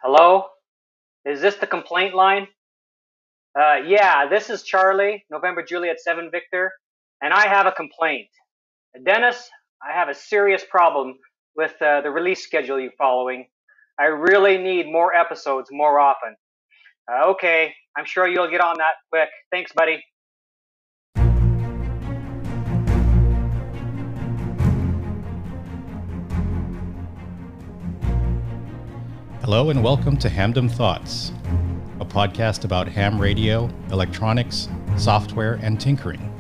Hello? Is this the complaint line? Yeah, this is Charlie, November Juliet 7 Victor, and I have a complaint. Dennis, I have a serious problem with the release schedule you're following. I really need more episodes more often. Okay, I'm sure you'll get on that quick. Thanks, buddy. Hello and welcome to Hamdom Thoughts, a podcast about ham radio, electronics, software, and tinkering.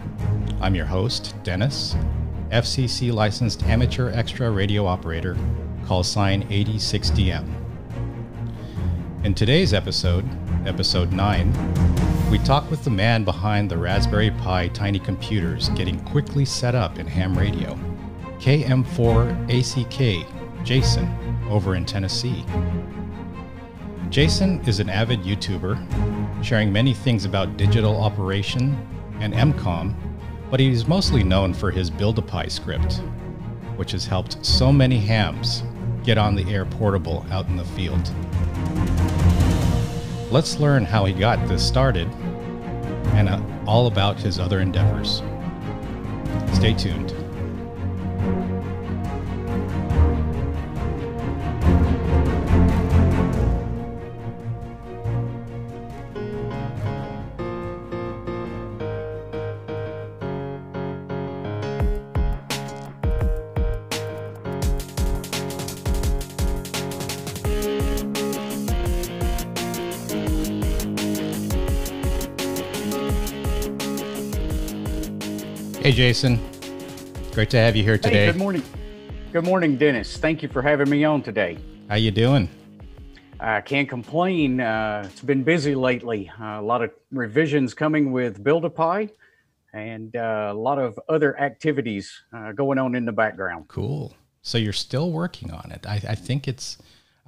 I'm your host, Dennis, FCC licensed amateur extra radio operator, call sign 86DM. In today's episode, episode 9, we talk with the man behind the Raspberry Pi tiny computers getting quickly set up in ham radio, KM4ACK Jason, over in Tennessee. Jason is an avid YouTuber, sharing many things about digital operation and EMCOMM, but he is mostly known for his Build-A-Pi script, which has helped so many hams get on the air portable out in the field. Let's learn how he got this started and all about his other endeavors. Stay tuned. Hey, Jason. Great to have you here today. Hey, good morning. Good morning, Dennis. Thank you for having me on today. How you doing? I can't complain. It's been busy lately. A lot of revisions coming with Build-A-Pi and a lot of other activities going on in the background. Cool. So you're still working on it. I think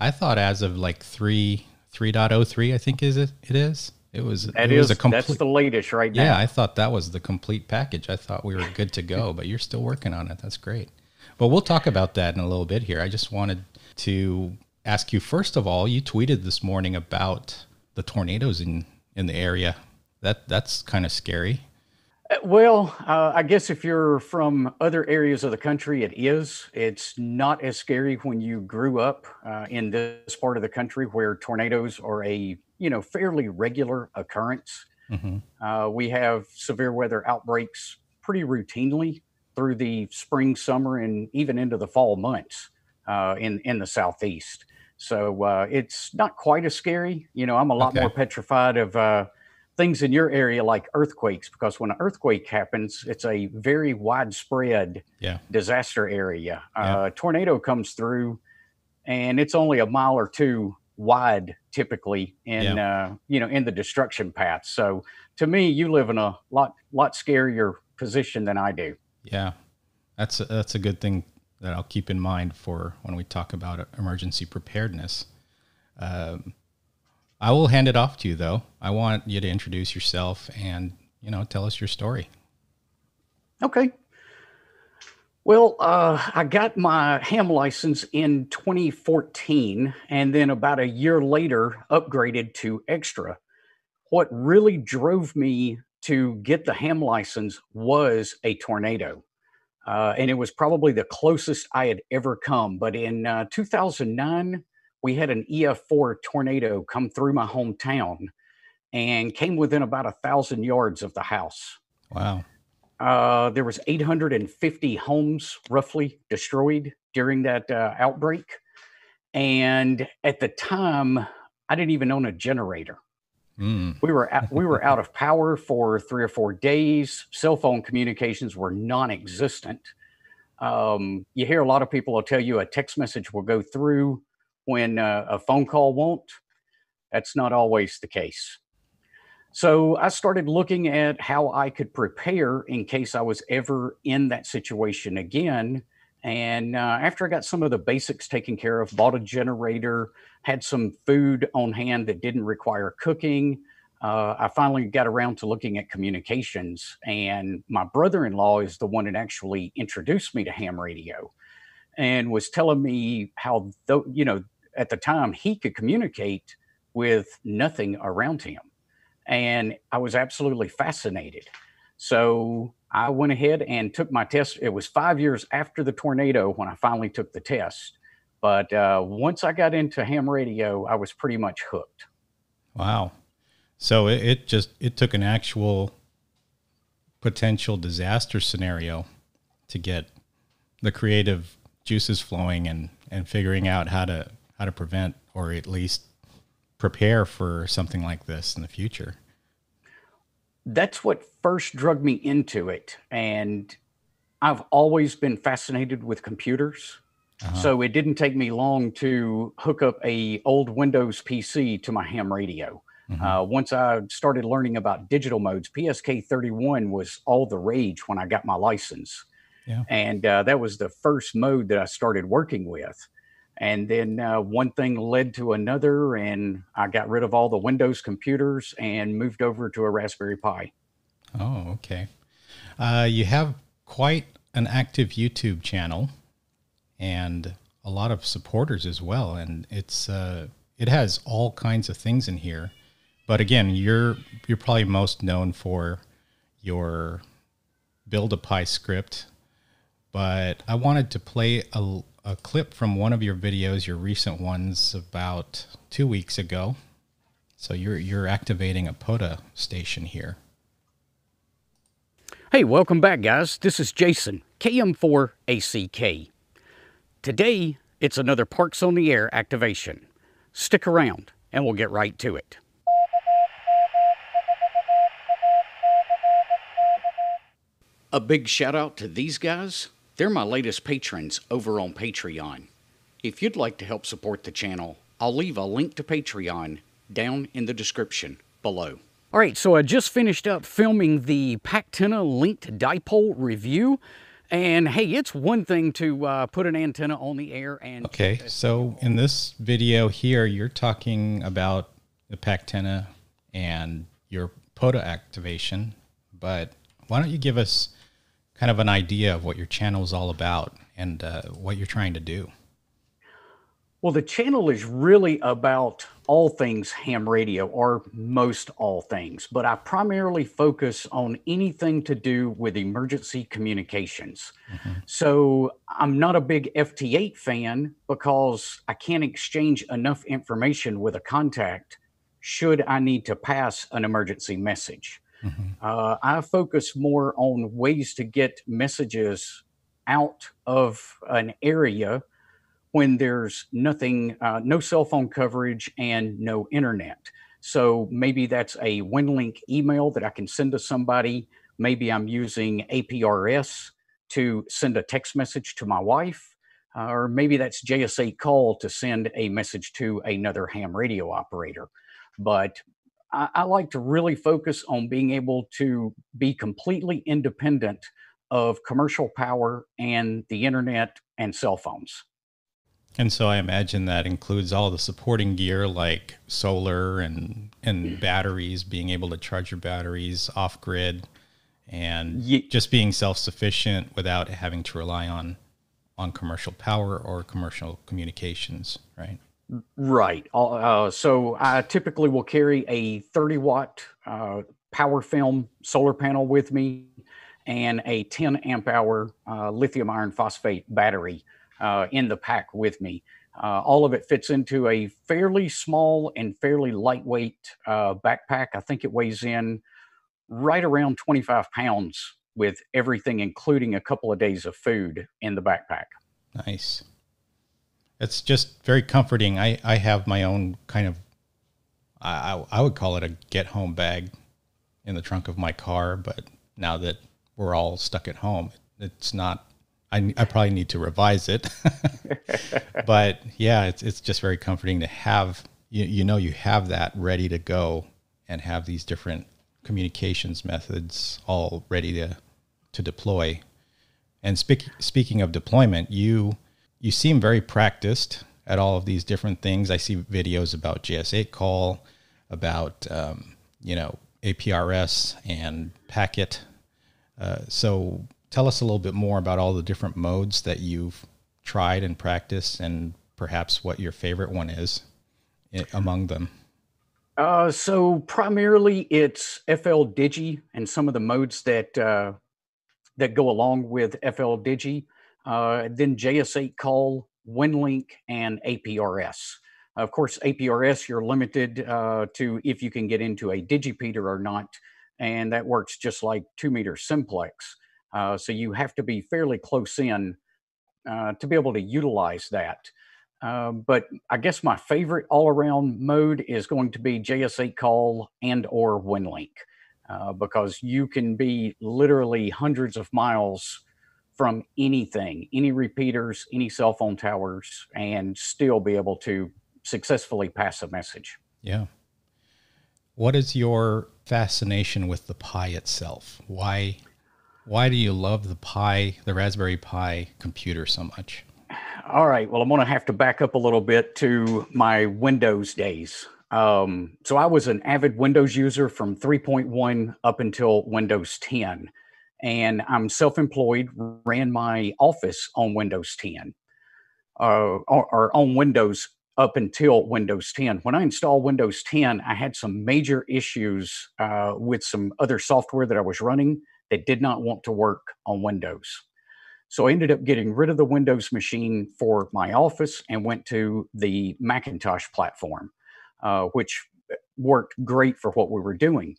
I thought as of like 3.03, I think it is. That's the latest right now. Yeah, I thought that was the complete package. I thought we were good to go, but you're still working on it. That's great. But we'll talk about that in a little bit here. I just wanted to ask you, first of all, you tweeted this morning about the tornadoes in the area. That's kind of scary. Well, I guess if you're from other areas of the country, it is. It's not as scary when you grew up in this part of the country where tornadoes are a fairly regular occurrence. Mm-hmm. We have severe weather outbreaks pretty routinely through the spring, summer, and even into the fall months in the Southeast. So it's not quite as scary. I'm a lot more petrified of things in your area like earthquakes, because when an earthquake happens, it's a very widespread disaster area. A tornado comes through and it's only a mile or two wide typically in the destruction path. So to me, you live in a lot scarier position than I do. Yeah, that's a good thing that I'll keep in mind for when we talk about emergency preparedness. I will hand it off to you, though. I want you to introduce yourself and, tell us your story. Okay. Well, I got my ham license in 2014, and then about a year later, upgraded to extra. What really drove me to get the ham license was a tornado. And it was probably the closest I had ever come. But in 2009, we had an EF4 tornado come through my hometown and came within about 1,000 yards of the house. Wow. There was 850 homes roughly destroyed during that outbreak. And at the time, I didn't even own a generator. We were out of power for 3 or 4 days. Cell phone communications were non-existent. You hear a lot of people will tell you a text message will go through when a phone call won't. That's not always the case. So I started looking at how I could prepare in case I was ever in that situation again. And after I got some of the basics taken care of, bought a generator, had some food on hand that didn't require cooking, I finally got around to looking at communications. And my brother-in-law is the one that actually introduced me to ham radio and was telling me how, at the time, he could communicate with nothing around him. And I was absolutely fascinated. So I went ahead and took my test. It was 5 years after the tornado when I finally took the test. But once I got into ham radio, I was pretty much hooked. Wow. So it took an actual potential disaster scenario to get the creative juices flowing and figuring out how to prevent, or at least prepare for something like this in the future. That's what first drug me into it. And I've always been fascinated with computers. So it didn't take me long to hook up a old Windows PC to my ham radio. Once I started learning about digital modes, PSK31 was all the rage when I got my license. Yeah. And that was the first mode that I started working with. And then one thing led to another, and I got rid of all the Windows computers and moved over to a Raspberry Pi. Oh, okay. You have quite an active YouTube channel and a lot of supporters as well. And it has all kinds of things in here. But again, you're probably most known for your Build a Pi script. But I wanted to play a clip from one of your videos, your recent ones, about 2 weeks ago. So you're activating a POTA station here. Hey, welcome back, guys. This is Jason, KM4ACK. Today, it's another Parks on the Air activation. Stick around, and we'll get right to it. A big shout out to these guys. They're my latest patrons over on Patreon. If you'd like to help support the channel, I'll leave a link to Patreon down in the description below. All right, so I just finished up filming the PAC-10 linked dipole review. And hey, it's one thing to put an antenna on the air and... Okay, so in this video here, you're talking about the PAC-10 and your POTA activation, but why don't you give us kind of an idea of what your channel is all about and what you're trying to do? Well, the channel is really about all things ham radio, or most all things, but I primarily focus on anything to do with emergency communications. So I'm not a big FT8 fan because I can't exchange enough information with a contact should I need to pass an emergency message. I focus more on ways to get messages out of an area when there's nothing, no cell phone coverage and no internet. So maybe that's a WinLink email that I can send to somebody. Maybe I'm using APRS to send a text message to my wife, or maybe that's JS8 call to send a message to another ham radio operator. But I like to really focus on being able to be completely independent of commercial power and the internet and cell phones. And so I imagine that includes all the supporting gear like solar and batteries, being able to charge your batteries off grid, and just being self-sufficient without having to rely on commercial power or commercial communications, right? Right. So I typically will carry a 30-watt power film solar panel with me and a 10 amp hour lithium iron phosphate battery in the pack with me. All of it fits into a fairly small and fairly lightweight backpack. I think it weighs in right around 25 pounds with everything, including a couple of days of food in the backpack. Nice. It's just very comforting. I have my own kind of, I would call it a get home bag in the trunk of my car, but now that we're all stuck at home, it's not, I probably need to revise it. But yeah, it's just very comforting to have, you know, you have that ready to go and have these different communications methods all ready to deploy. And speaking of deployment, you seem very practiced at all of these different things. I see videos about JS8 call, about, you know, APRS and packet. So tell us a little bit more about all the different modes that you've tried and practiced, and perhaps what your favorite one is among them. So primarily it's FL Digi and some of the modes that that go along with FL Digi. Then JS8 Call, WinLink, and APRS. Of course, APRS, you're limited to if you can get into a digipeater or not, and that works just like 2-meter simplex. So you have to be fairly close in to be able to utilize that. But I guess my favorite all-around mode is going to be JS8 Call and or WinLink, because you can be literally hundreds of miles from anything, any repeaters, any cell phone towers, and still be able to successfully pass a message. Yeah. What is your fascination with the Pi itself? Why do you love the Pi, the Raspberry Pi computer so much? All right. Well, I'm going to have to back up a little bit to my Windows days. So I was an avid Windows user from 3.1 up until Windows 10. And I'm self-employed, ran my office on Windows 10, or on Windows up until Windows 10. When I installed Windows 10, I had some major issues with some other software that I was running that did not want to work on Windows. So I ended up getting rid of the Windows machine for my office and went to the Macintosh platform, which worked great for what we were doing.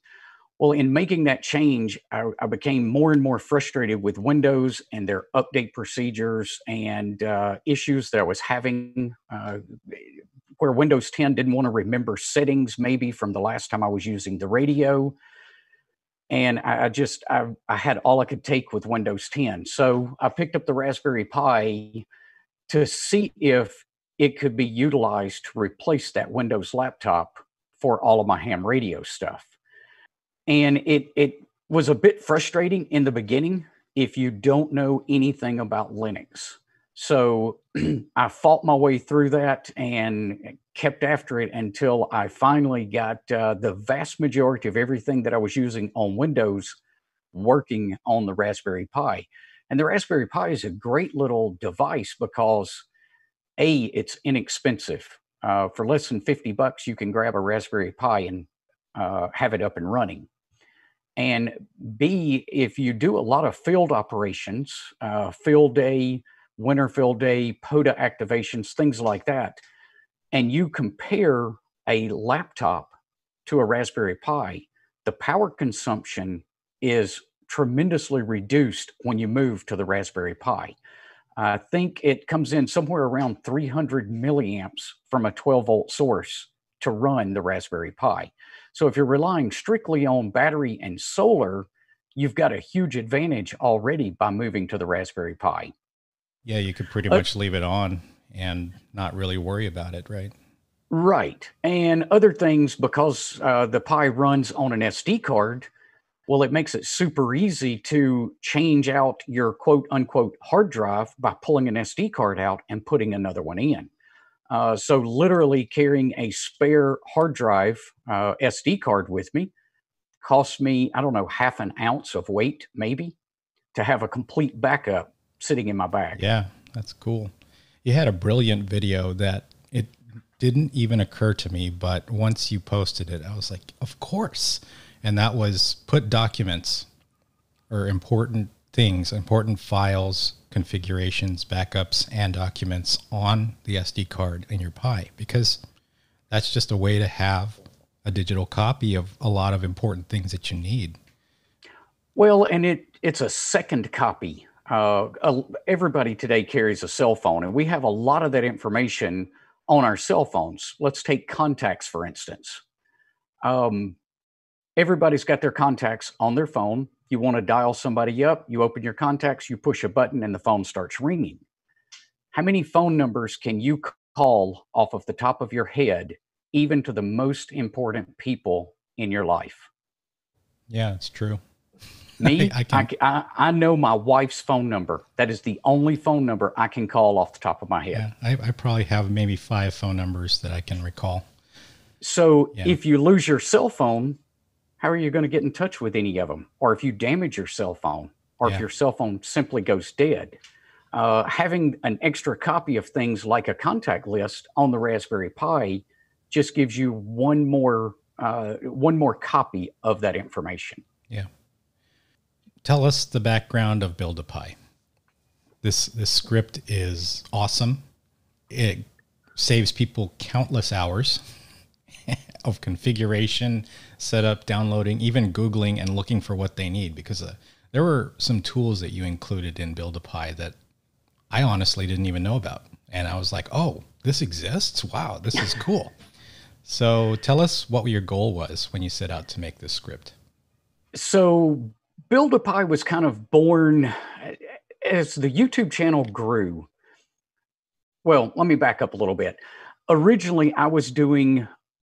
Well, in making that change, I became more and more frustrated with Windows and their update procedures and issues that I was having, where Windows 10 didn't want to remember settings maybe from the last time I was using the radio. And I had all I could take with Windows 10. So I picked up the Raspberry Pi to see if it could be utilized to replace that Windows laptop for all of my ham radio stuff. And it was a bit frustrating in the beginning if you don't know anything about Linux. So I fought my way through that and kept after it until I finally got the vast majority of everything that I was using on Windows working on the Raspberry Pi. And the Raspberry Pi is a great little device because A, it's inexpensive. For less than $50, you can grab a Raspberry Pi and have it up and running. And B, if you do a lot of field operations, field day, winter field day, POTA activations, things like that, and you compare a laptop to a Raspberry Pi, the power consumption is tremendously reduced when you move to the Raspberry Pi. I think it comes in somewhere around 300 milliamps from a 12-volt source to run the Raspberry Pi. So if you're relying strictly on battery and solar, you've got a huge advantage already by moving to the Raspberry Pi. Yeah, you could pretty much leave it on and not really worry about it, right? Right. And other things, because the Pi runs on an SD card, well, it makes it super easy to change out your quote unquote hard drive by pulling an SD card out and putting another one in. So literally carrying a spare hard drive SD card with me cost me, I don't know, half an ounce of weight, maybe, to have a complete backup sitting in my bag. Yeah, that's cool. You had a brilliant video that it didn't even occur to me, but once you posted it, I was like, of course. And that was put documents or important things, important files, configurations, backups, and documents on the SD card in your Pi, because that's just a way to have a digital copy of a lot of important things that you need. Well, and it's a second copy. Everybody today carries a cell phone, and we have a lot of that information on our cell phones. Let's take contacts, for instance. Everybody's got their contacts on their phone. You want to dial somebody up, you open your contacts, you push a button, and the phone starts ringing. How many phone numbers can you call off of the top of your head, even to the most important people in your life? Yeah, it's true. Me, I know my wife's phone number. That is the only phone number I can call off the top of my head. Yeah, I probably have maybe 5 phone numbers that I can recall. So if you lose your cell phone, how are you going to get in touch with any of them? Or if you damage your cell phone, or if your cell phone simply goes dead. Having an extra copy of things like a contact list on the Raspberry Pi just gives you one more copy of that information. Yeah. Tell us the background of Build a Pi. This script is awesome. It saves people countless hours of configuration, setup, downloading, even Googling and looking for what they need, because there were some tools that you included in Build a Pi that I honestly didn't even know about. And I was like, oh, this exists? Wow, this is cool. So tell us what your goal was when you set out to make this script. So Build a Pi was kind of born as the YouTube channel grew. Well, let me back up a little bit. Originally, I was doing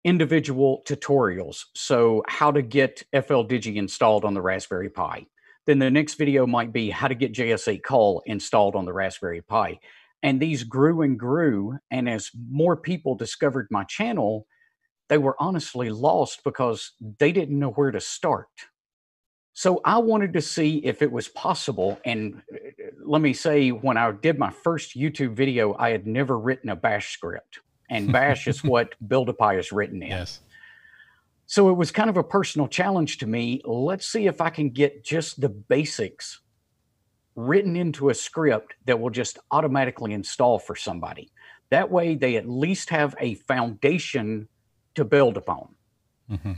individual tutorials. So how to get FLDigi installed on the Raspberry Pi. Then the next video might be how to get JS8 Call installed on the Raspberry Pi. And these grew and grew. And as more people discovered my channel, they were honestly lost because they didn't know where to start. So I wanted to see if it was possible. And let me say, when I did my first YouTube video, I had never written a bash script. And bash is what Build a Pi is written in. Yes. So it was kind of a personal challenge to me. Let's see if I can get just the basics written into a script that will just automatically install for somebody. That way they at least have a foundation to build upon. Mm-hmm.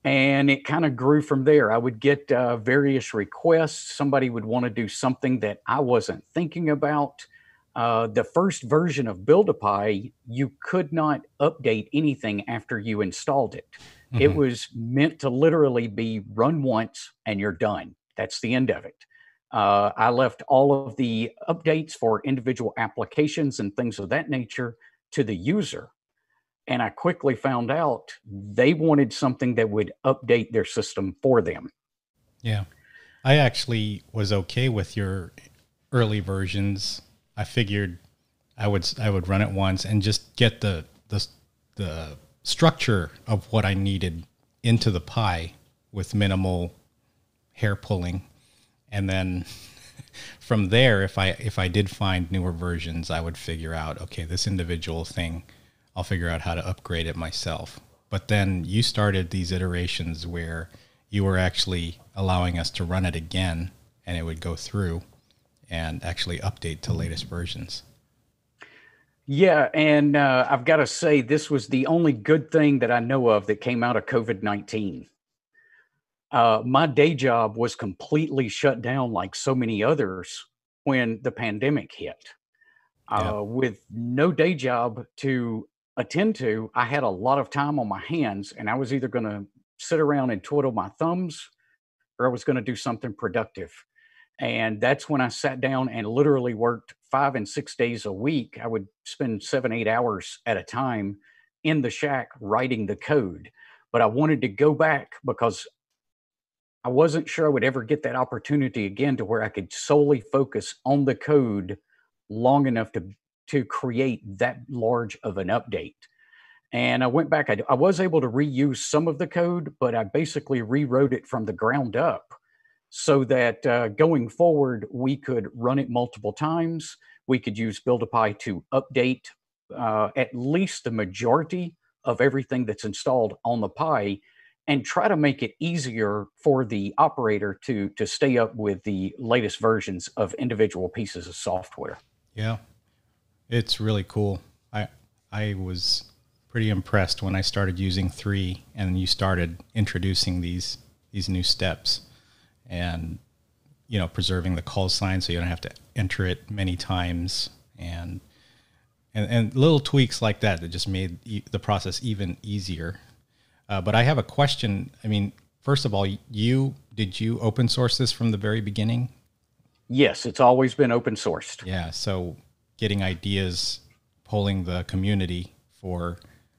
And it kind of grew from there. I would get various requests. Somebody would want to do something that I wasn't thinking about. The first version of Build a Pi, you could not update anything after you installed it. Mm-hmm. It was meant to literally be run once and you're done. That's the end of it. I left all of the updates for individual applications and things of that nature to the user. And I quickly found out they wanted something that would update their system for them. Yeah. I actually was okay with your early versions. I figured I would run it once and just get the structure of what I needed into the Pi with minimal hair pulling. And then from there, if I did find newer versions, I would figure out, okay, this individual thing, I'll figure out how to upgrade it myself. But then you started these iterations where you were actually allowing us to run it again, and it would go through and actually update to latest versions. Yeah, and I've got to say, this was the only good thing that I know of that came out of COVID-19. My day job was completely shut down like so many others when the pandemic hit. With no day job to attend to, I had a lot of time on my hands, and I was either going to sit around and twiddle my thumbs or I was going to do something productive. And that's when I sat down and literally worked 5 and 6 days a week. I would spend 7-8 hours at a time in the shack writing the code. But I wanted to go back because I wasn't sure I would ever get that opportunity again to where I could solely focus on the code long enough to create that large of an update. And I went back. I was able to reuse some of the code, but I basically rewrote it from the ground up so that going forward, we could run it multiple times. We could use Build a Pi to update at least the majority of everything that's installed on the Pi, and try to make it easier for the operator to stay up with the latest versions of individual pieces of software. Yeah, it's really cool. I was pretty impressed when I started using 3 and you started introducing these new steps and, you know, preserving the call sign so you don't have to enter it many times, and little tweaks like that just made the process even easier. But I have a question. I mean, first of all, did you open source this from the very beginning? Yes, it's always been open sourced. Yeah, so getting ideas, polling the community for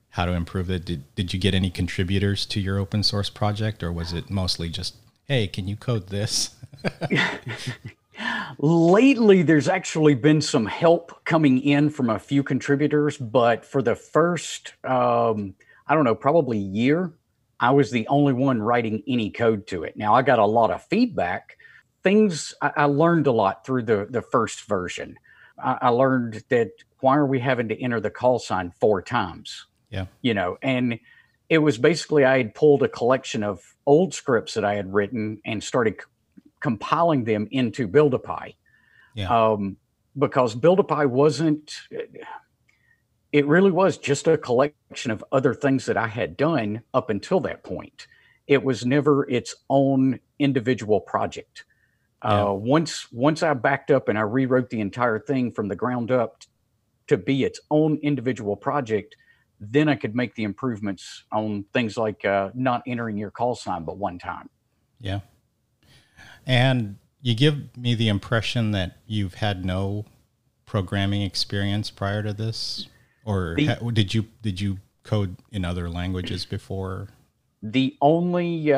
how to improve it. Did you get any contributors to your open source project, or was it mostly just, hey, can you code this? Lately, there's actually been some help coming in from a few contributors, but for the first, I don't know, probably year, I was the only one writing any code to it. Now, I got a lot of feedback, I learned a lot through the first version. I learned that why are we having to enter the call sign 4 times? Yeah. And it was basically I had pulled a collection of old scripts that I had written and started compiling them into Build-A-Py. Yeah. Because Build-A-Py it really was just a collection of other things that I had done up until that point. It was never its own individual project. Yeah. Once I backed up and I rewrote the entire thing from the ground up to be its own individual project, then I could make the improvements on things like not entering your call sign but one time. Yeah. And you give me the impression that you've had no programming experience prior to this, or did you code in other languages before? The only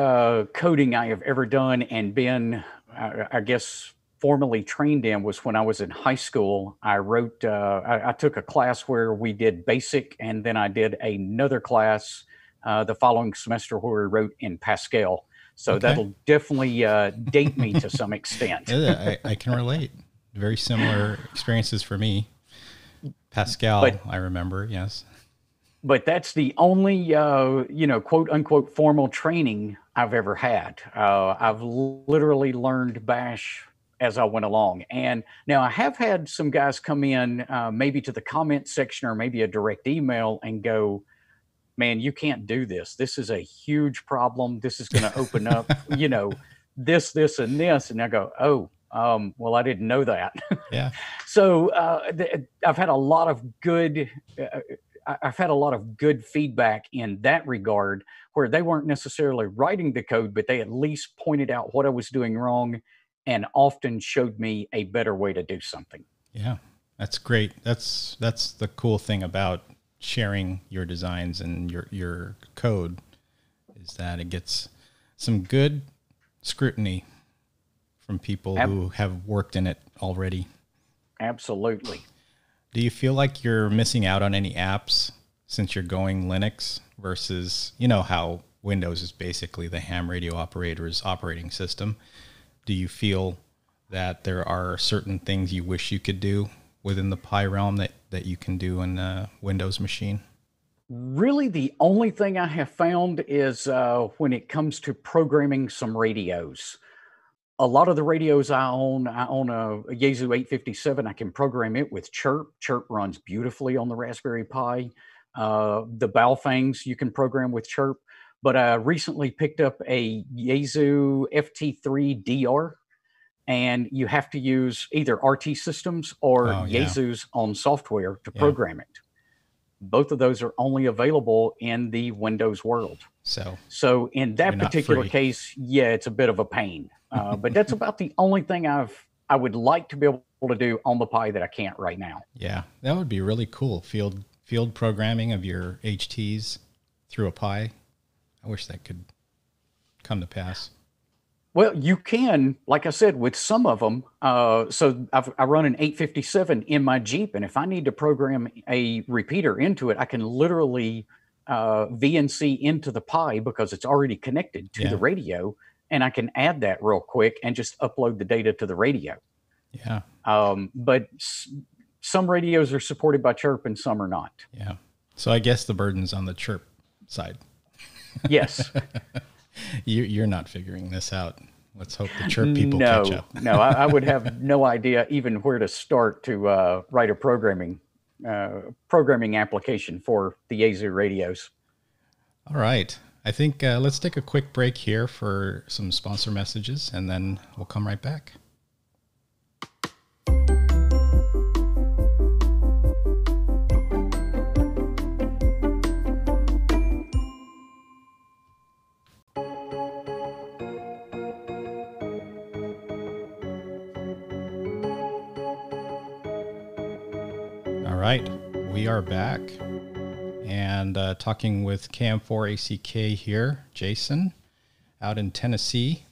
coding I have ever done and been, I guess, formally trained in was when I was in high school. I wrote, I took a class where we did BASIC, and then I did another class the following semester where we wrote in Pascal. So that'll definitely date me to some extent. I can relate. Very similar experiences for me. Pascal, I remember, yes. But that's the only, quote unquote, formal training I've ever had. I've literally learned Bash as I went along. And now I have had some guys come in, maybe to the comment section or maybe a direct email and go, man, you can't do this. This is a huge problem. This is going to open up, this, and this. And I go, oh, well, I didn't know that. Yeah. So I've had a lot of good feedback in that regard, where they weren't necessarily writing the code, but they at least pointed out what I was doing wrong and often showed me a better way to do something. Yeah, that's great. That's the cool thing about sharing your designs and your code, is that it gets some good scrutiny from people who have worked in it already. Absolutely. Do you feel like you're missing out on any apps since you're going Linux versus, how Windows is basically the ham radio operator's operating system? Do you feel that there are certain things you wish you could do within the Pi realm that you can do in a Windows machine? Really, the only thing I have found is when it comes to programming some radios. A lot of the radios I own a Yaesu 857. I can program it with Chirp. Chirp runs beautifully on the Raspberry Pi. The Baofangs you can program with Chirp. But I recently picked up a Yaesu FT3DR, and you have to use either RT Systems or Yaesu's own software to program it. Both of those are only available in the Windows world. So in that particular case, it's a bit of a pain. But that's about the only thing I would like to be able to do on the Pi that I can't right now. Yeah, that would be really cool. Field programming of your HTs through a Pi. I wish that could come to pass. Well, you can, like I said, with some of them. So I run an 857 in my Jeep, and if I need to program a repeater into it, I can literally VNC into the Pi because it's already connected to the radio, and I can add that real quick and just upload the data to the radio. Yeah. But some radios are supported by Chirp and some are not. Yeah. So I guess the burden's on the Chirp side. Yes. You're not figuring this out. Let's hope the Chirp people catch up. No, I would have no idea even where to start to write a programming application for the Yaesu radios. All right. I think let's take a quick break here for some sponsor messages, and then we'll come right back. All right, we are back and talking with KM4ACK here, Jason, out in Tennessee.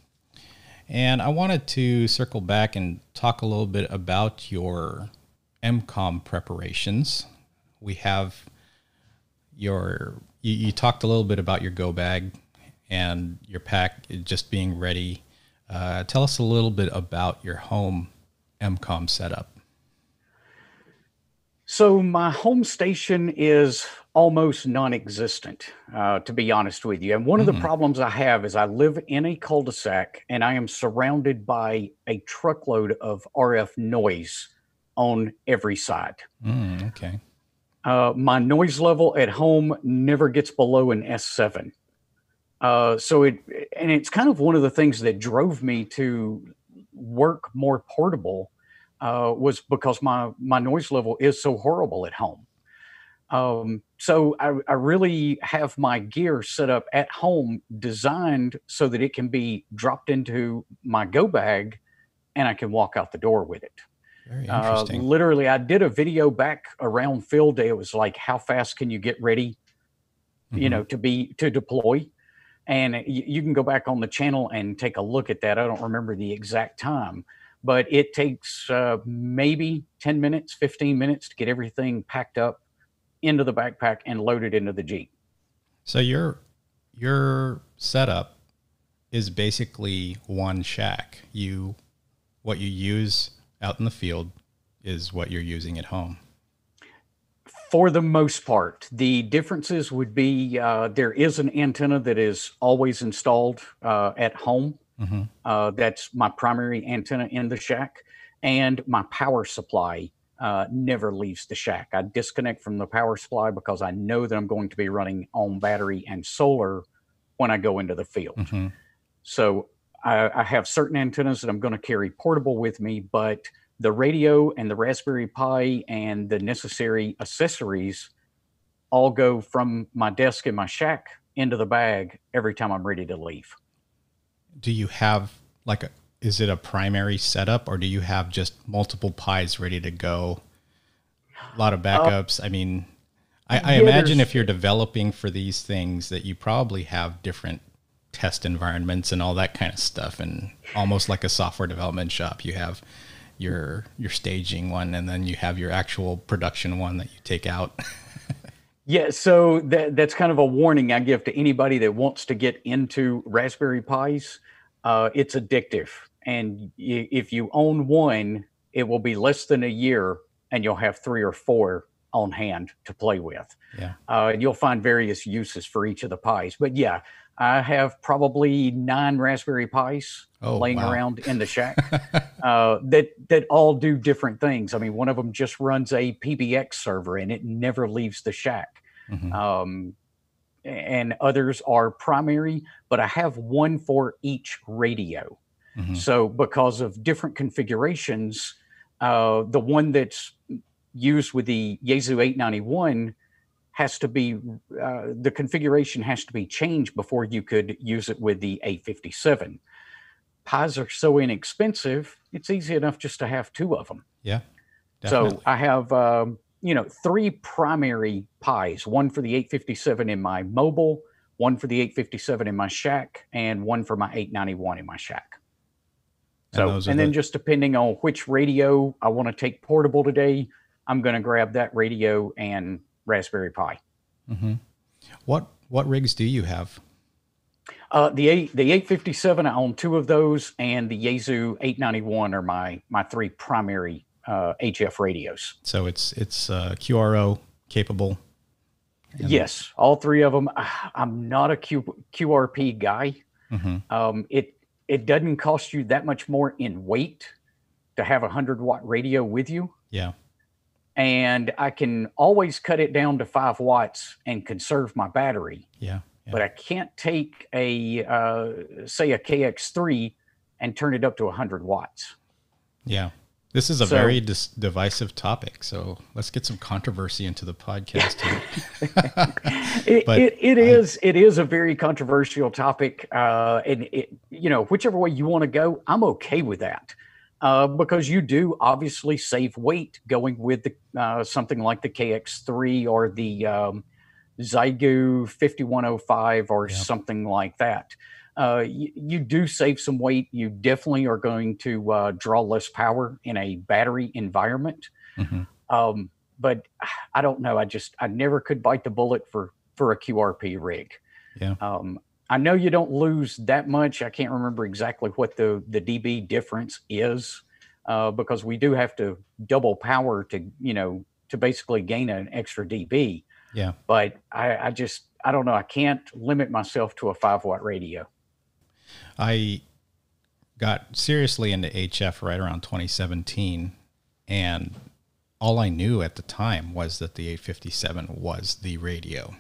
And I wanted to circle back and talk a little bit about your EMCOMM preparations. We have you talked a little bit about your go bag and your pack just being ready Tell us a little bit about your home EMCOMM setup. So my home station is almost non-existent, to be honest with you. And one of the problems I have is I live in a cul-de-sac and I am surrounded by a truckload of RF noise on every side. Okay. My noise level at home never gets below an S7. And it's kind of one of the things that drove me to work more portable, was because my noise level is so horrible at home. So I really have my gear set up at home, designed so that it can be dropped into my go bag and I can walk out the door with it. Very interesting. Literally, I did a video back around field day. It was like, how fast can you get ready, to deploy? And you can go back on the channel and take a look at that. I don't remember the exact time, but it takes maybe 10 minutes, 15 minutes to get everything packed up into the backpack and loaded into the Jeep. So your setup is basically one shack. What you use out in the field is what you're using at home. For the most part, the differences would be there is an antenna that is always installed at home. That's my primary antenna in the shack, and my power supply never leaves the shack. I disconnect from the power supply because I know that I'm going to be running on battery and solar when I go into the field. So I have certain antennas that I'm going to carry portable with me, but the radio and the Raspberry Pi and the necessary accessories all go from my desk in my shack into the bag every time I'm ready to leave. Do you have is it a primary setup, or do you have just multiple Pis ready to go? A lot of backups. I mean, I imagine if you're developing for these things that you probably have different test environments and all that kind of stuff, and almost like a software development shop. You have your staging one, and then you have your actual production one that you take out. Yeah, so that's kind of a warning I give to anybody that wants to get into Raspberry Pis. It's addictive, and if you own one, it will be less than a year, and you'll have 3 or 4 on hand to play with. Yeah, you'll find various uses for each of the Pis. But yeah, I have probably 9 Raspberry Pis laying around in the shack that all do different things. I mean, one of them just runs a PBX server and it never leaves the shack. And others are primary, but I have one for each radio. So because of different configurations, the one that's used with the Yaesu 891 has to be, the configuration has to be changed before you could use it with the 857. Pis are so inexpensive, it's easy enough just to have 2 of them. Yeah, definitely. So I have, 3 primary Pis, one for the 857 in my mobile, one for the 857 in my shack, and one for my 891 in my shack. So, and then just depending on which radio I want to take portable today, I'm going to grab that radio and Raspberry Pi. What rigs do you have? The 857, I own 2 of those, and the Yaesu 891 are my 3 primary HF radios. So it's QRO capable. Yes, all 3 of them. I'm not a QRP guy. It doesn't cost you that much more in weight to have a 100-watt radio with you. Yeah. And I can always cut it down to 5 watts and conserve my battery. Yeah. But I can't take say a KX3 and turn it up to 100 watts. Yeah. This is a very divisive topic, so let's get some controversy into the podcast here. It is a very controversial topic, and whichever way you want to go, I'm okay with that, because you do obviously save weight going with the something like the KX3 or the Zygu 5105 or something like that. You do save some weight. You definitely are going to draw less power in a battery environment. But I don't know. I never could bite the bullet for a QRP rig. Yeah. I know you don't lose that much. I can't remember exactly what the dB difference is, because we do have to double power to basically gain an extra dB. Yeah. But I don't know. I can't limit myself to a 5-watt radio. I got seriously into HF right around 2017, and all I knew at the time was that the 857 was the radio.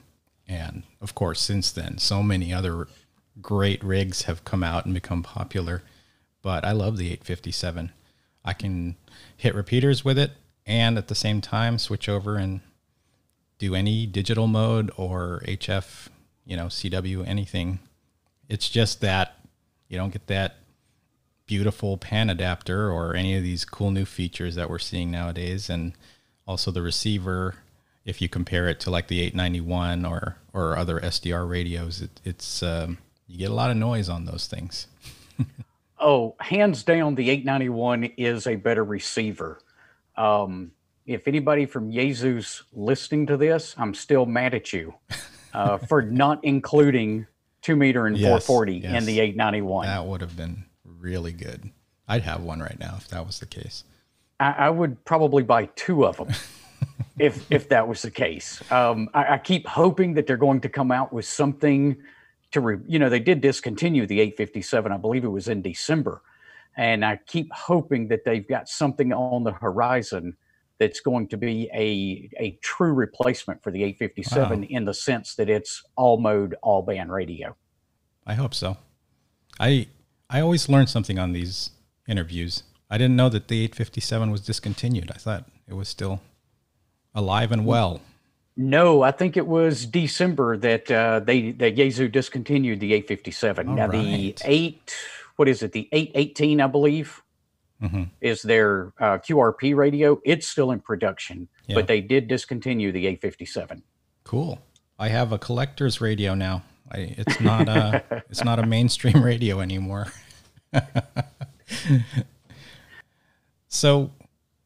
And of course, since then, so many other great rigs have come out and become popular. But I love the 857. I can hit repeaters with it and at the same time switch over and do any digital mode or HF, CW, anything. It's just that you don't get that beautiful pan adapter or any of these cool new features that we're seeing nowadays. And also the receiver, if you compare it to like the 891 or other SDR radios, it's you get a lot of noise on those things. Oh, hands down, the 891 is a better receiver. If anybody from Yaesu's listening to this, I'm still mad at you for not including 2 meter and 440 in the 891. That would have been really good. I'd have one right now if that was the case. I would probably buy 2 of them if that was the case. I keep hoping that they're going to come out with something to, they did discontinue the 857. I believe it was in December. And I keep hoping that they've got something on the horizon that's going to be a true replacement for the 857 in the sense that it's all mode, all band radio. I hope so. I always learn something on these interviews. I didn't know that the 857 was discontinued. I thought it was still alive and well. No, I think it was December that Yaesu discontinued the 857. All now right. The 818, I believe, is their QRP radio. It's still in production, but they did discontinue the 857. Cool. I have a collector's radio now. It's not a mainstream radio anymore. So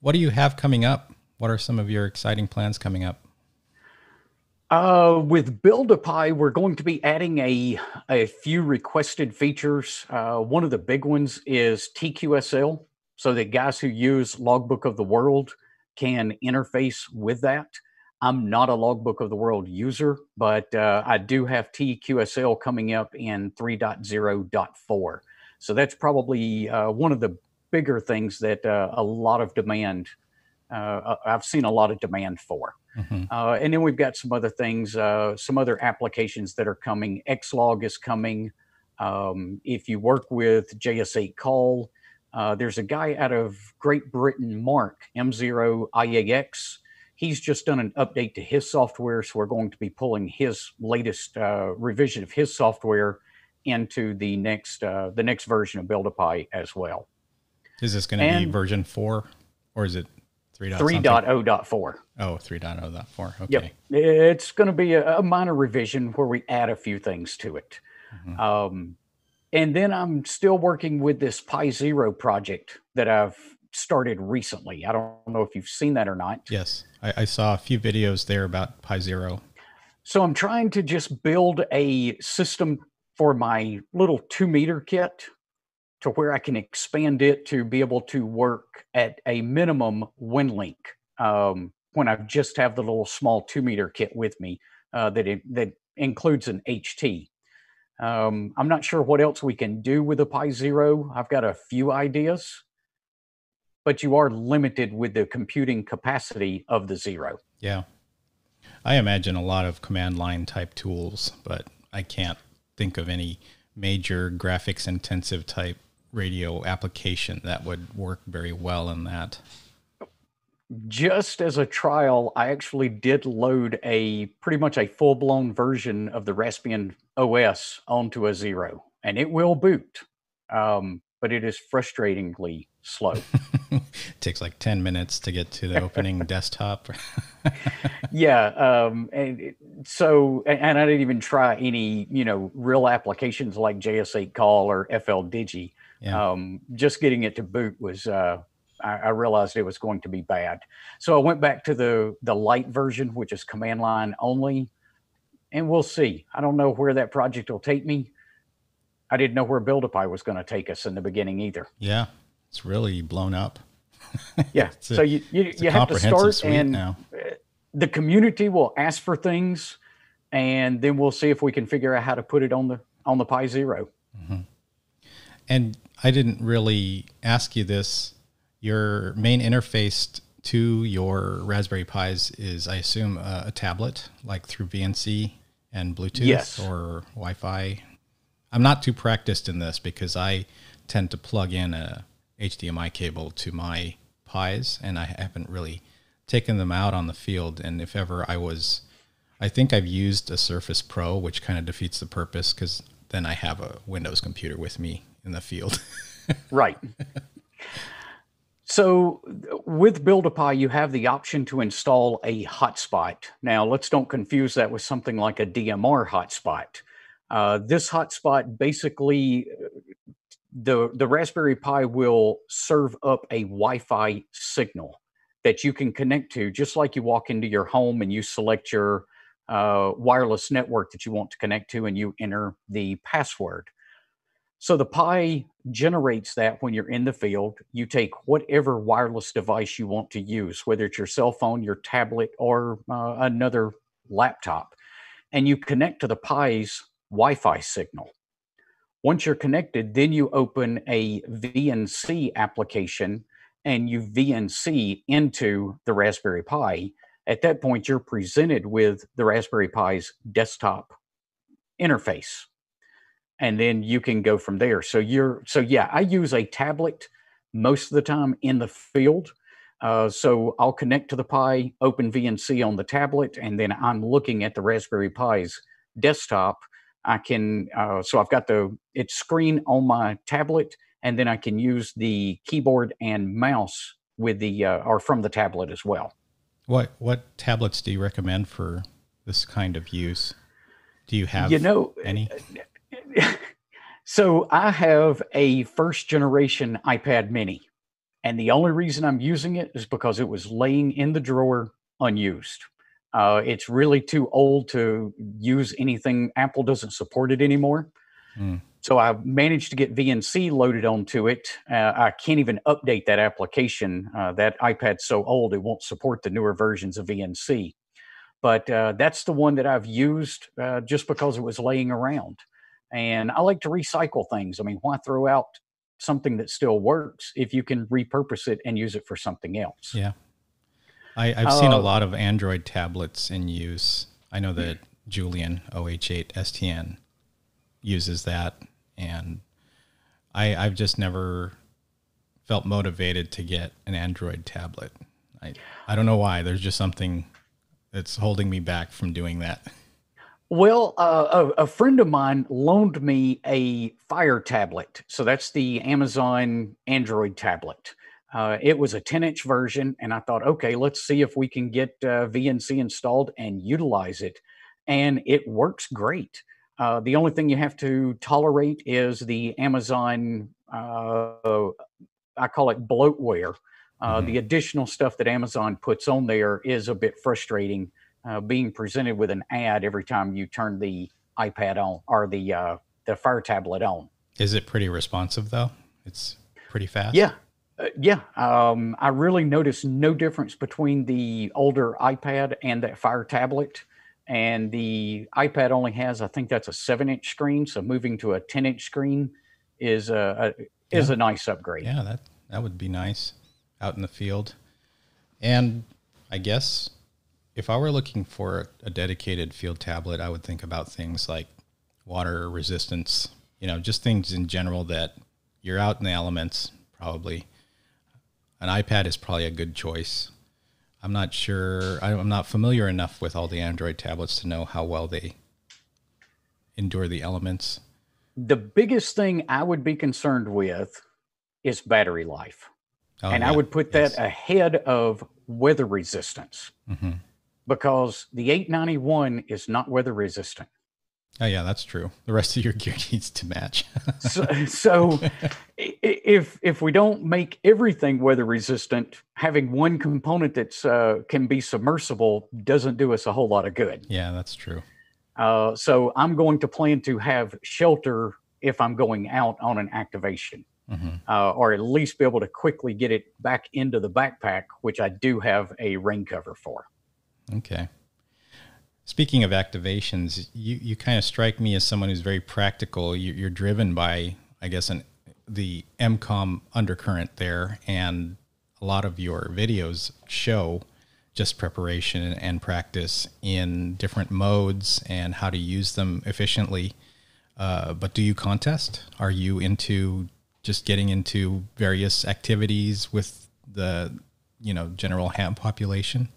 what do you have coming up? What are some of your exciting plans coming up? With Build-A-Pi, we're going to be adding a few requested features. One of the big ones is TQSL, so that guys who use Logbook of the World can interface with that. I'm not a Logbook of the World user, but I do have TQSL coming up in 3.0.4. So that's probably one of the bigger things that a lot of demand, I've seen a lot of demand for. And then we've got some other things, some other applications that are coming. Xlog is coming. If you work with JS8 Call, there's a guy out of Great Britain, Mark, M0IAX. He's just done an update to his software, so we're going to be pulling his latest revision of his software into the next version of Build-A-Pi as well. Is this going to be version 4, or is it 3.0.4? Oh, 3.0.4. Okay. Yep. It's going to be a minor revision where we add a few things to it. And then I'm still working with this Pi Zero project that I've started recently. I don't know if you've seen that or not. Yes. I saw a few videos there about Pi Zero. So I'm trying to just build a system for my little 2 meter kit to where I can expand it to be able to work at a minimum WinLink when I just have the little small 2 meter kit with me that includes an HT. I'm not sure what else we can do with a Pi Zero. I've got a few ideas, but you are limited with the computing capacity of the Zero. Yeah. I imagine a lot of command line type tools, but I can't think of any major graphics intensive type radio application that would work very well in that. Just as a trial, I actually did load pretty much a full-blown version of the Raspbian OS onto a Zero, and it will boot, but it is frustratingly slow. It takes like 10 minutes to get to the opening desktop. Yeah, and I didn't even try any, real applications like JS8 Call or FLDigi. Yeah. Just getting it to boot was, I realized it was going to be bad. So I went back to the light version, which is command line only, and we'll see. I don't know where that project will take me. I didn't know where Build-A-Pi was going to take us in the beginning either. Yeah, it's really blown up. Yeah, so you have to start, and now the community will ask for things, and then we'll see if we can figure out how to put it on the Pi Zero. Mm-hmm. And I didn't really ask you this. Your main interface to your Raspberry Pis is, I assume, a tablet, like through VNC and Bluetooth. Yes. Or Wi-Fi. I'm not too practiced in this because I tend to plug in a HDMI cable to my Pis, and I haven't really taken them out on the field. And if ever I think I've used a Surface Pro, which kind of defeats the purpose because then I have a Windows computer with me in the field. Right. So with Build-A-Pi, you have the option to install a hotspot. Now, let's don't confuse that with something like a DMR hotspot. This hotspot basically, the Raspberry Pi will serve up a Wi-Fi signal that you can connect to, just like you walk into your home and you select your wireless network that you want to connect to, and you enter the password. So the Pi generates that when you're in the field. You take whatever wireless device you want to use, whether it's your cell phone, your tablet, or another laptop, and you connect to the Pi's Wi-Fi signal. Once you're connected, then you open a VNC application and you VNC into the Raspberry Pi. At that point, you're presented with the Raspberry Pi's desktop interface. And then you can go from there. So yeah, I use a tablet most of the time in the field. So I'll connect to the Pi, open VNC on the tablet, and then I'm looking at the Raspberry Pi's desktop. I can, so I've got its screen on my tablet, and then I can use the keyboard and mouse with or from the tablet as well. What tablets do you recommend for this kind of use? Do you have any? So I have a first generation iPad mini, and the only reason I'm using it is because it was laying in the drawer unused. It's really too old to use anything. Apple doesn't support it anymore. So I managed to get VNC loaded onto it. I can't even update that application. That iPad's so old, it won't support the newer versions of VNC. But that's the one that I've used just because it was laying around. And I like to recycle things. I mean, why throw out something that still works if you can repurpose it and use it for something else? Yeah. I've seen a lot of Android tablets in use. I know that Julian, OH8STN, uses that. And I've just never felt motivated to get an Android tablet. I don't know why. There's just something that's holding me back from doing that. Well, a friend of mine loaned me a Fire tablet. So that's the Amazon Android tablet. It was a 10-inch version, and I thought, okay, let's see if we can get VNC installed and utilize it. And it works great. The only thing you have to tolerate is the Amazon, I call it bloatware. The additional stuff that Amazon puts on there is a bit frustrating. Being presented with an ad every time you turn the iPad on or the Fire tablet on. Is it pretty responsive though? It's pretty fast. Yeah, I really noticed no difference between the older iPad and that Fire tablet. And the iPad only has, I think that's a 7-inch screen. So moving to a 10-inch screen is a nice upgrade. Yeah, that would be nice out in the field. And I guess if I were looking for a dedicated field tablet, I would think about things like water resistance, just things in general that you're out in the elements, probably. An iPad is probably a good choice. I'm not sure. I'm not familiar enough with all the Android tablets to know how well they endure the elements. The biggest thing I would be concerned with is battery life. I would put that ahead of weather resistance. Because the 891 is not weather resistant. Oh yeah, that's true. The rest of your gear needs to match. so if we don't make everything weather resistant, having one component that's can be submersible doesn't do us a whole lot of good. Yeah, that's true. So I'm going to plan to have shelter if I'm going out on an activation, Mm-hmm. or at least be able to quickly get it back into the backpack, which I do have a rain cover for. Okay. Speaking of activations, you kind of strike me as someone who's very practical. You're driven by, I guess, the EMCOMM undercurrent there, and a lot of your videos show just preparation and practice in different modes and how to use them efficiently. But do you contest? Are you into just getting into various activities with the, general ham population?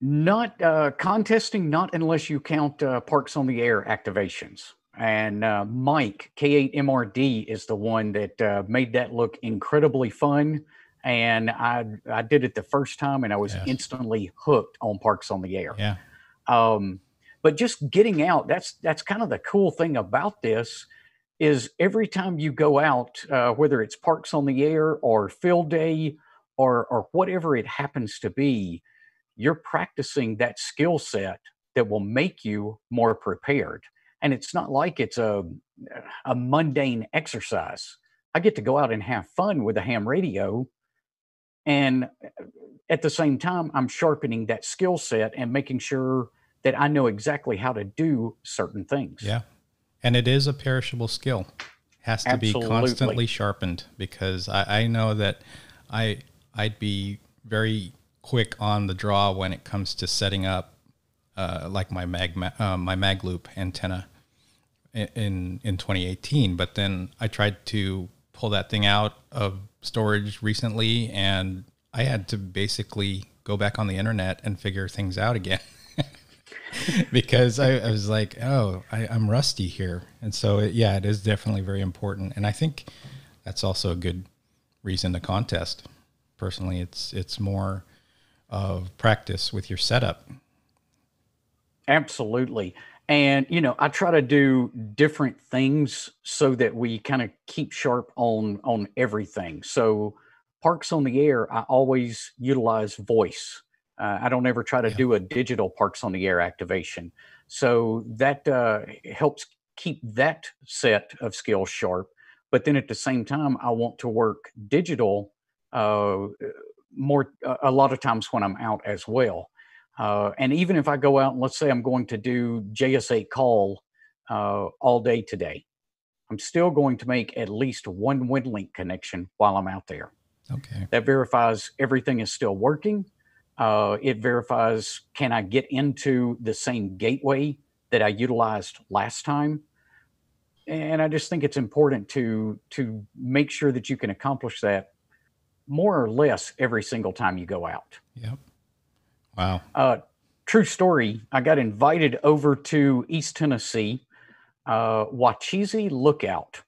Not contesting, not unless you count Parks on the Air activations. And Mike, K8MRD, is the one that made that look incredibly fun. And I did it the first time, and I was instantly hooked on Parks on the Air. Yeah. But just getting out, that's kind of the cool thing about this, is every time you go out, whether it's Parks on the Air or field day or whatever it happens to be, you're practicing that skill set that will make you more prepared. And it's not like it's a mundane exercise. I get to go out and have fun with a ham radio. And at the same time, I'm sharpening that skill set and making sure that I know exactly how to do certain things. Yeah. And it is a perishable skill. Has to Absolutely. be constantly sharpened, because I know that I'd be very quick on the draw when it comes to setting up like my mag loop antenna in 2018. But then I tried to pull that thing out of storage recently, and I had to basically go back on the internet and figure things out again. Because I was like, oh, I'm rusty here. And so, it is definitely very important. And I think that's also a good reason to contest. Personally, it's more of practice with your setup. Absolutely. And, I try to do different things so that we kind of keep sharp on everything. So Parks on the Air, I always utilize voice. I don't ever try to do a digital Parks on the Air activation. So that helps keep that set of skills sharp. But then at the same time, I want to work digital more a lot of times when I'm out as well. And even if I go out and let's say I'm going to do JS8 call all day today, I'm still going to make at least one WinLink connection while I'm out there. Okay. That verifies everything is still working. It verifies, can I get into the same gateway that I utilized last time? And I just think it's important to make sure that you can accomplish that more or less every single time you go out. Yep. Wow. True story. I got invited over to East Tennessee. Wachisi Lookout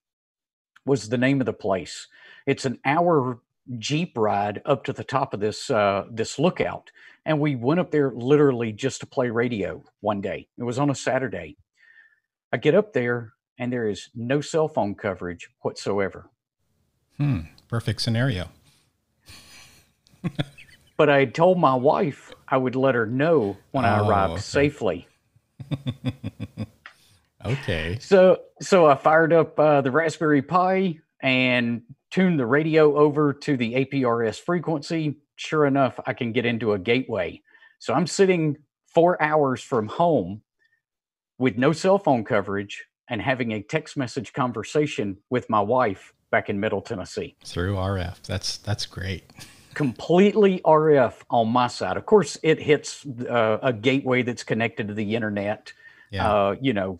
was the name of the place. It's an hour Jeep ride up to the top of this lookout. And we went up there literally just to play radio one day. It was on a Saturday. I get up there and there is no cell phone coverage whatsoever. Perfect scenario. But I had told my wife I would let her know when I arrived safely. Okay. So I fired up the Raspberry Pi and tuned the radio over to the APRS frequency. Sure enough, I can get into a gateway. So I'm sitting 4 hours from home with no cell phone coverage and having a text message conversation with my wife back in Middle Tennessee. Through RF. That's great. Completely RF on my side. Of course, it hits a gateway that's connected to the internet. Yeah.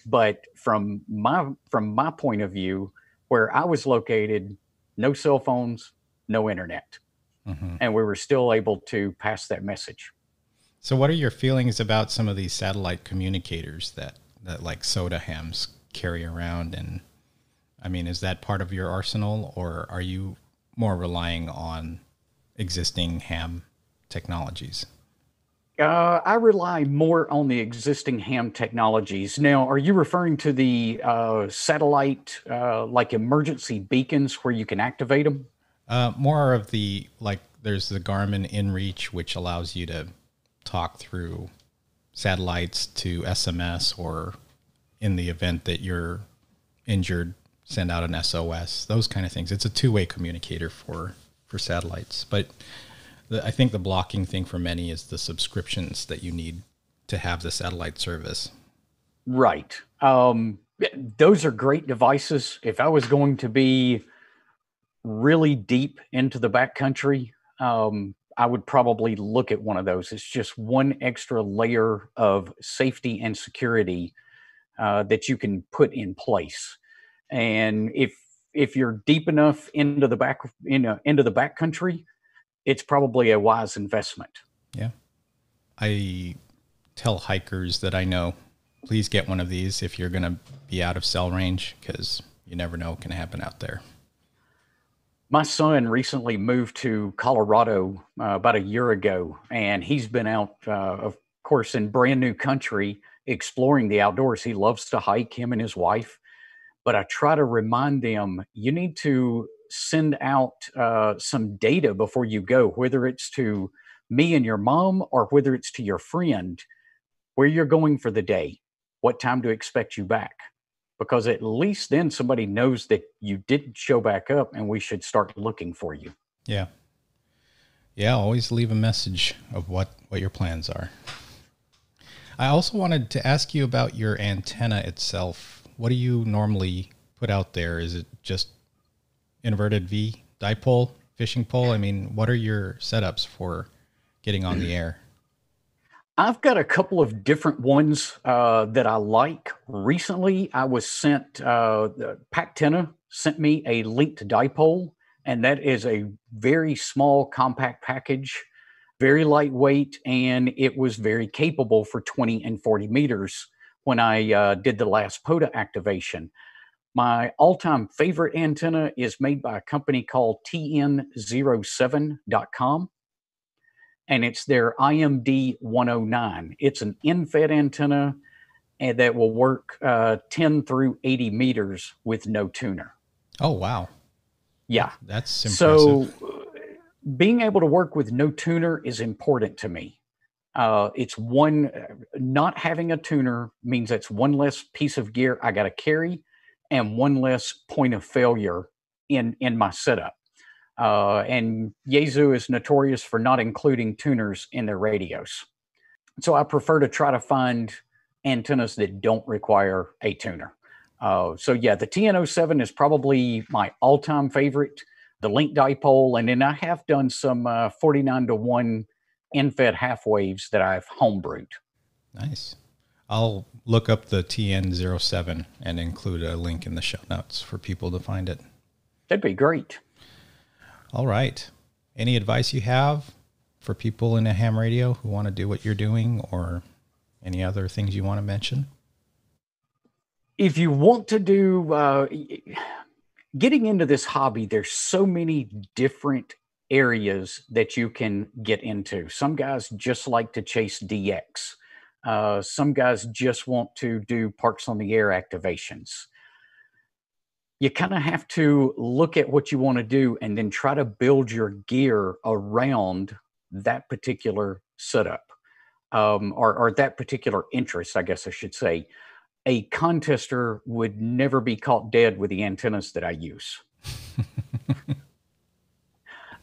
But from my point of view, where I was located, no cell phones, no internet. Mm-hmm. And we were still able to pass that message. So what are your feelings about some of these satellite communicators that like SOTA hams carry around? And I mean, is that part of your arsenal, or are you more relying on existing ham technologies? I rely more on the existing ham technologies. Now, are you referring to the satellite, like emergency beacons where you can activate them? More of the, like, there's the Garmin InReach, which allows you to talk through satellites to SMS, or in the event that you're injured, send out an SOS, those kind of things. It's a two-way communicator for satellites. But I think the blocking thing for many is the subscriptions that you need to have the satellite service. Right. Those are great devices. If I was going to be really deep into the backcountry, I would probably look at one of those. It's just one extra layer of safety and security that you can put in place. And if you're deep enough into the backcountry, it's probably a wise investment. Yeah. I tell hikers that I know, please get one of these if you're going to be out of cell range, because you never know what can happen out there. My son recently moved to Colorado about a year ago, and he's been out, of course, in brand new country, exploring the outdoors. He loves to hike, him and his wife. But I try to remind them, you need to send out some data before you go, whether it's to me and your mom or whether it's to your friend, where you're going for the day, what time to expect you back. Because at least then somebody knows that you didn't show back up and we should start looking for you. Yeah. Yeah, always leave a message of what your plans are. I also wanted to ask you about your antenna itself. What do you normally put out there? Is it just inverted V dipole, fishing pole? I mean, what are your setups for getting on the air? I've got a couple of different ones that I like. Recently, I was sent, PACTENA sent me a linked dipole, and that is a very small, compact package, very lightweight, and it was very capable for 20 and 40 meters when I did the last POTA activation. My all-time favorite antenna is made by a company called TN07.com. And it's their IMD 109. It's an in-fed antenna and that will work 10 through 80 meters with no tuner. Oh, wow. Yeah. That's impressive. So being able to work with no tuner is important to me. It's not having a tuner means that's one less piece of gear I got to carry and one less point of failure in my setup. And Yaesu is notorious for not including tuners in their radios. So I prefer to try to find antennas that don't require a tuner. So yeah, the TN07 is probably my all-time favorite, the link dipole. And then I have done some 49-to-1 in-fed half waves that I've homebrewed. Nice. I'll look up the TN07 and include a link in the show notes for people to find it. That'd be great. All right. Any advice you have for people in a ham radio who want to do what you're doing, or any other things you want to mention? If you want to do, getting into this hobby, there's so many different areas that you can get into. Some guys just like to chase DX. Some guys just want to do parks on the air activations. You kind of have to look at what you want to do and then try to build your gear around that particular setup, or that particular interest, I guess I should say. A contester would never be caught dead with the antennas that I use.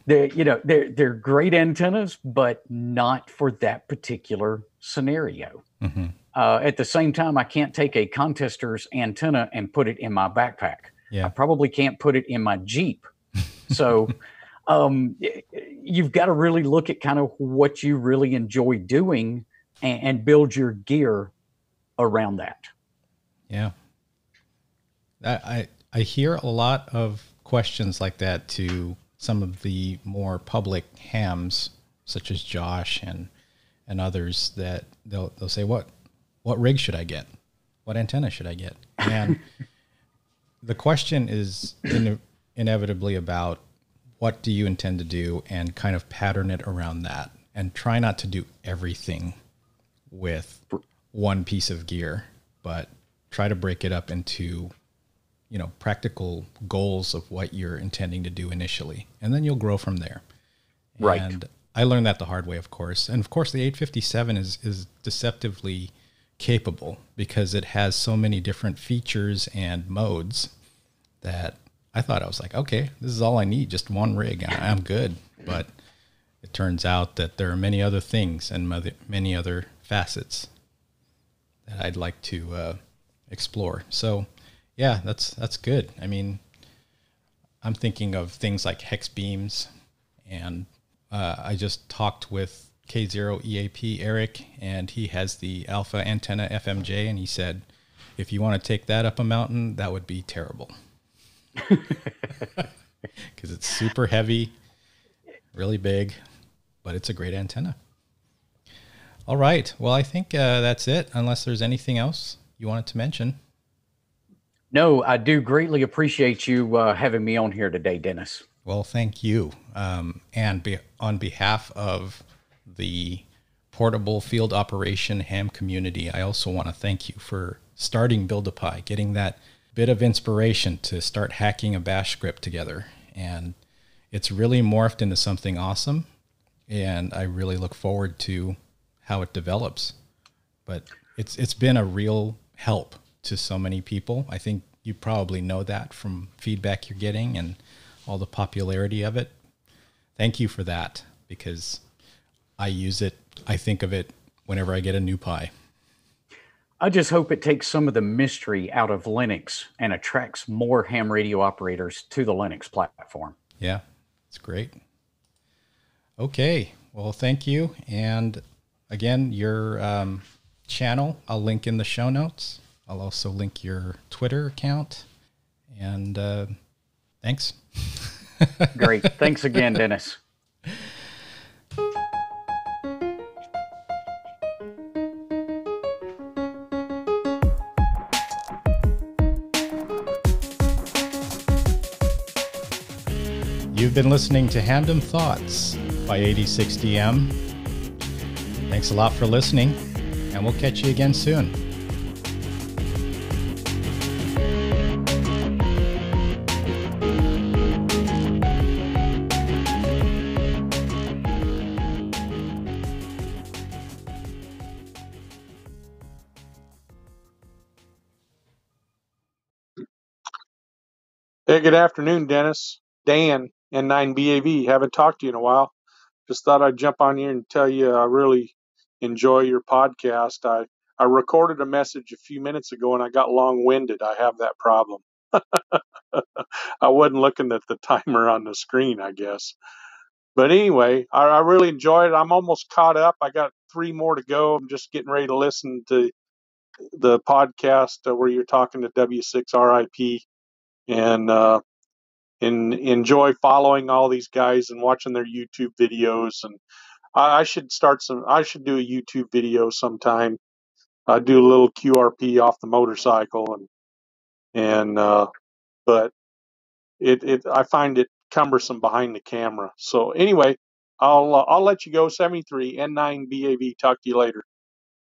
They're great antennas, but not for that particular scenario. Mm-hmm. At the same time, I can't take a contester's antenna and put it in my backpack. Yeah. I probably can't put it in my Jeep. So you've got to really look at kind of what you really enjoy doing and build your gear around that. Yeah. I hear a lot of questions like that to some of the more public hams, such as Josh and others, that they'll say, what rig should I get? What antenna should I get? And the question is inevitably about what do you intend to do, and kind of pattern it around that, and try not to do everything with one piece of gear, but try to break it up into, practical goals of what you're intending to do initially, and then you'll grow from there. Right. And I learned that the hard way, of course. And of course, the 857 is deceptively capable because it has so many different features and modes that I thought, I was like, okay, this is all I need, just one rig, I'm good. But it turns out that there are many other things and many other facets that I'd like to explore. So yeah, that's good. I mean, I'm thinking of things like hex beams, and I just talked with K0EAP Eric, and he has the Alpha Antenna FMJ, and he said, if you want to take that up a mountain, that would be terrible. Because it's super heavy, really big, but it's a great antenna. All right. Well, I think that's it, unless there's anything else you wanted to mention. No, I do greatly appreciate you having me on here today, Dennis. Well, thank you. And on behalf of the portable field operation ham community, I also want to thank you for starting Build-A-Pi, getting that bit of inspiration to start hacking a bash script together. And it's really morphed into something awesome. And I really look forward to how it develops. But it's been a real help to so many people. I think you probably know that from feedback you're getting and all the popularity of it. Thank you for that, because I use it. I think of it whenever I get a new Pi. I just hope it takes some of the mystery out of Linux and attracts more ham radio operators to the Linux platform. Yeah, it's great. Okay, well, thank you. And again, your channel, I'll link in the show notes. I'll also link your Twitter account. And thanks. Great. Thanks again, Dennis. You've been listening to Hamdom Thoughts by 86DM. Thanks a lot for listening, and we'll catch you again soon. Hey, good afternoon, Dennis. Dan, N9BAV. Haven't talked to you in a while. Just thought I'd jump on here and tell you I really enjoy your podcast. I recorded a message a few minutes ago and I got long-winded. I have that problem. I wasn't looking at the timer on the screen, I guess. But anyway, I really enjoyed it. I'm almost caught up. I got 3 more to go. I'm just getting ready to listen to the podcast where you're talking to W6RIP and enjoy following all these guys and watching their YouTube videos. And I should do a YouTube video sometime. I do a little QRP off the motorcycle but I find it cumbersome behind the camera. So anyway, I'll let you go. 73 N9BAV. Talk to you later.